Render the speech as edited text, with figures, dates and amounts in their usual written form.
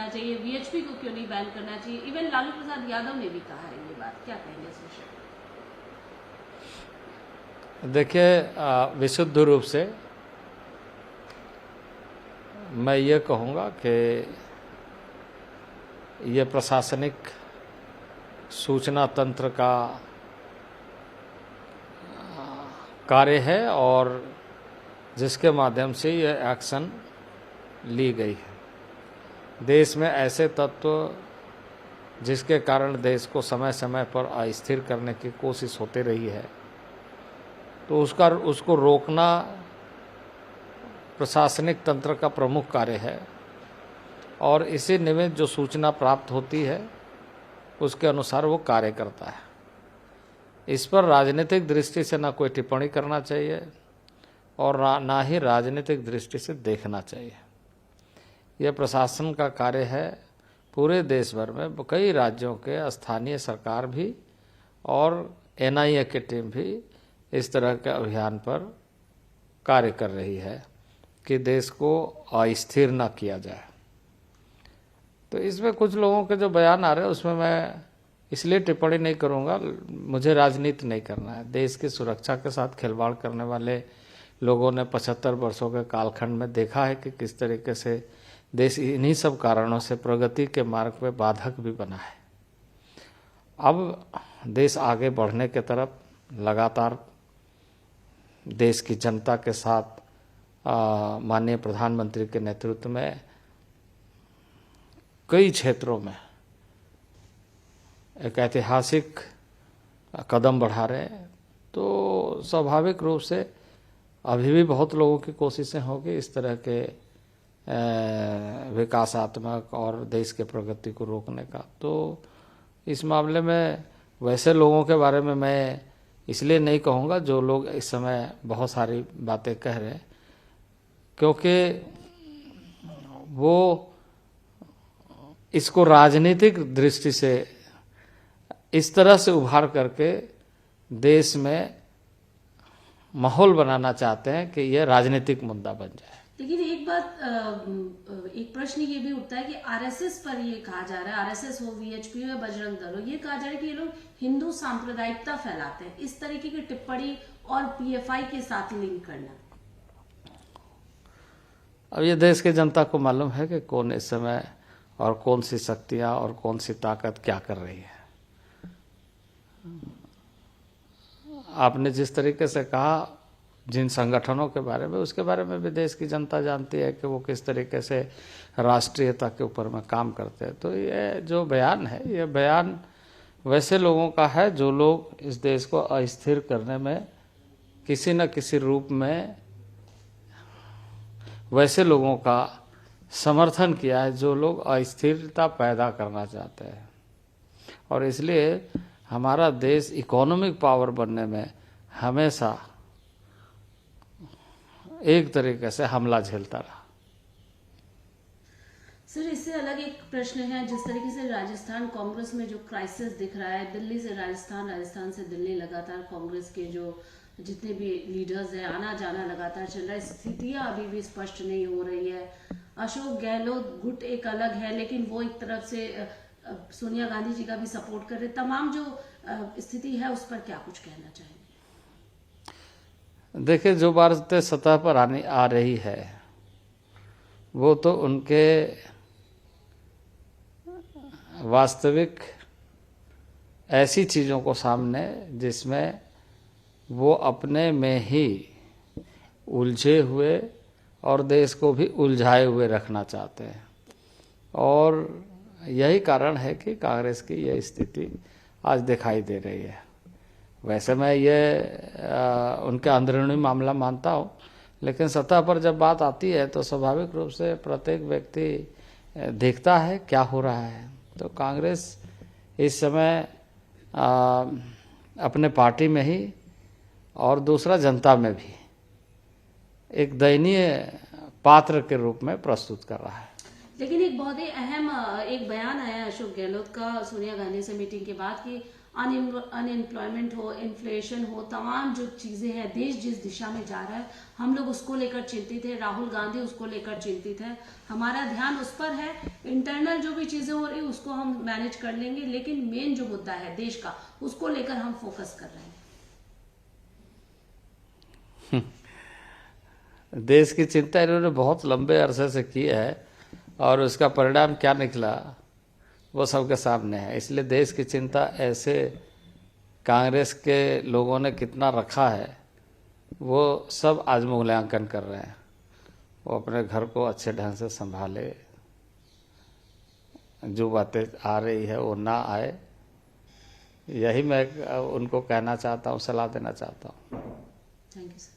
करना चाहिए, वीएचपी को क्यों नहीं बैन करना चाहिए। इवन लालू प्रसाद यादव ने भी कहा है ये बात, क्या कहेंगे इस विषय में? देखिए, विशुद्ध रूप से मैं ये कहूँगा कि ये प्रशासनिक सूचना तंत्र का कार्य है और जिसके माध्यम से ये एक्शन ली गई है। देश में ऐसे तत्व जिसके कारण देश को समय समय पर अस्थिर करने की कोशिश होती रही है, तो उसको रोकना प्रशासनिक तंत्र का प्रमुख कार्य है और इसी निमित्त जो सूचना प्राप्त होती है उसके अनुसार वो कार्य करता है। इस पर राजनीतिक दृष्टि से ना कोई टिप्पणी करना चाहिए और ना ही राजनीतिक दृष्टि से देखना चाहिए। यह प्रशासन का कार्य है। पूरे देश भर में कई राज्यों के स्थानीय सरकार भी और एनआईए की टीम भी इस तरह के अभियान पर कार्य कर रही है कि देश को अस्थिर न किया जाए। तो इसमें कुछ लोगों के जो बयान आ रहे हैं उसमें मैं इसलिए टिप्पणी नहीं करूंगा, मुझे राजनीति नहीं करना है। देश की सुरक्षा के साथ खिलवाड़ करने वाले लोगों ने 75 वर्षों के कालखंड में देखा है कि किस तरीके से देश इन्हीं सब कारणों से प्रगति के मार्ग पे बाधक भी बना है। अब देश आगे बढ़ने के तरफ लगातार देश की जनता के साथ माननीय प्रधानमंत्री के नेतृत्व में कई क्षेत्रों में एक ऐतिहासिक कदम बढ़ा रहे हैं। तो स्वाभाविक रूप से अभी भी बहुत लोगों की कोशिशें होगी इस तरह के विकासात्मक और देश के प्रगति को रोकने का। तो इस मामले में वैसे लोगों के बारे में मैं इसलिए नहीं कहूँगा जो लोग इस समय बहुत सारी बातें कह रहे हैं, क्योंकि वो इसको राजनीतिक दृष्टि से इस तरह से उभार करके देश में माहौल बनाना चाहते हैं कि यह राजनीतिक मुद्दा बन जाए। लेकिन एक बात, एक प्रश्न ये भी उठता है कि आरएसएस पर ये कहा जा रहा है, आरएसएस हो, वीएचपी हो या बजरंग दल हो, ये कहा जा रहा है कि ये लोग हिंदू सांप्रदायिकता फैलाते हैं। इस तरीके की टिप्पणी और पीएफआई के साथ लिंक करना, अब ये देश की जनता को मालूम है कि कौन इस समय और कौन सी शक्तियां और कौन सी ताकत क्या कर रही है। आपने जिस तरीके से कहा जिन संगठनों के बारे में, उसके बारे में भी देश की जनता जानती है कि वो किस तरीके से राष्ट्रीयता के ऊपर में काम करते हैं। तो ये जो बयान है, ये बयान वैसे लोगों का है जो लोग इस देश को अस्थिर करने में किसी न किसी रूप में वैसे लोगों का समर्थन किया है जो लोग अस्थिरता पैदा करना चाहते हैं। और इसलिए हमारा देश इकोनॉमिक पावर बनने में हमेशा एक तरीके से हमला झेलता रहा। सर, इससे अलग एक प्रश्न है, जिस तरीके से राजस्थान कांग्रेस में जो क्राइसिस दिख रहा है, दिल्ली से राजस्थान, राजस्थान से दिल्ली, लगातार कांग्रेस के जो जितने भी लीडर्स हैं, आना जाना लगातार चल रहा है, स्थितियां अभी भी स्पष्ट नहीं हो रही है। अशोक गहलोत गुट एक अलग है, लेकिन वो एक तरफ से सोनिया गांधी जी का भी सपोर्ट कर रहे। तमाम जो स्थिति है उस पर क्या कुछ कहना चाहेंगे? देखिए, जो बातें सतह पर आ रही है वो तो उनके वास्तविक ऐसी चीज़ों को सामने जिसमें वो अपने में ही उलझे हुए और देश को भी उलझाए हुए रखना चाहते हैं। और यही कारण है कि कांग्रेस की यह स्थिति आज दिखाई दे रही है। वैसे मैं ये उनका अंदरूनी मामला मानता हूँ, लेकिन सतह पर जब बात आती है तो स्वाभाविक रूप से प्रत्येक व्यक्ति देखता है क्या हो रहा है। तो कांग्रेस इस समय अपने पार्टी में ही और दूसरा जनता में भी एक दयनीय पात्र के रूप में प्रस्तुत कर रहा है। लेकिन एक बहुत ही अहम एक बयान आया अशोक गहलोत का सोनिया गांधी से मीटिंग के बाद कि अनएम्प्लॉयमेंट हो, इन्फ्लेशन हो, तमाम जो चीज़ें हैं, देश जिस दिशा में जा रहा है, हम लोग उसको लेकर चिंतित है। राहुल गांधी उसको लेकर चिंतित है। हमारा ध्यान उस पर है। इंटरनल जो भी चीज़ें हो रही उसको हम मैनेज कर लेंगे, लेकिन मेन जो मुद्दा है देश का, उसको लेकर हम फोकस कर रहे हैं। देश की चिंता इन्होंने बहुत लंबे अरसे से की है और उसका परिणाम क्या निकला वो सबके सामने है। इसलिए देश की चिंता ऐसे कांग्रेस के लोगों ने कितना रखा है वो सब आज मूल्यांकन कर रहे हैं। वो अपने घर को अच्छे ढंग से संभाले, जो बातें आ रही है वो ना आए, यही मैं उनको कहना चाहता हूँ, सलाह देना चाहता हूँ। Thank you sir.